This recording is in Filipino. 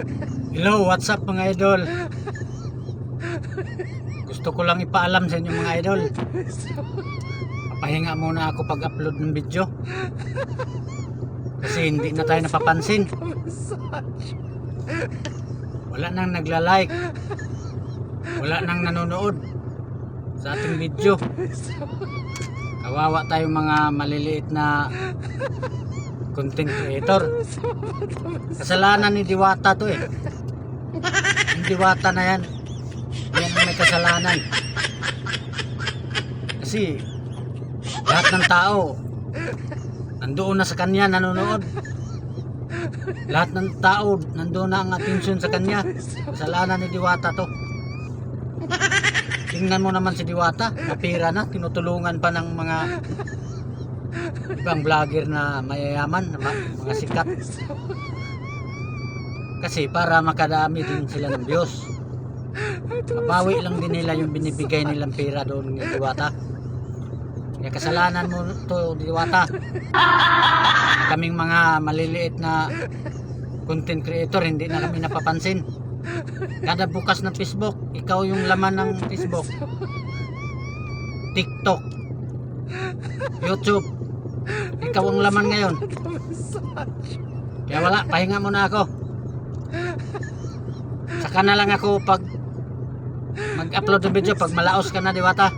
Hello, what's up mga idol? Gusto ko lang ipaalam sa inyo mga idol. Papahinga muna ako pag-upload ng video. Kasi hindi na tayo napapansin. Wala nang nagla-like. Wala nang nanonood sa ating video. Kawawa tayo mga maliliit na content creator. Kasalanan ni Diwata to eh. Yung Diwata na yan, yan ang may kasalanan. Kasi lahat ng tao nandoon na sa kanya, nanonood. Lahat ng tao nandoon na ang atensyon sa kanya. Kasalanan ni Diwata to. Tingnan mo naman si Diwata, napira na, tinutulungan pa ng mga ibang vlogger na mayayaman, mga sikat. Kasi para makadami din sila ng views. Mabawi lang din nila yung binibigay nilang pera doon ni Diwata. Kaya kasalanan mo to, Diwata. Kaming mga maliliit na content creator, hindi na kami napapansin. Kada bukas ng Facebook, ikaw yung laman ng Facebook, TikTok, YouTube, ikaw ang laman ngayon. Kaya wala, pahinga muna ako. Saka na lang ako pag mag-upload ng video pag malaos ka na, Diwata.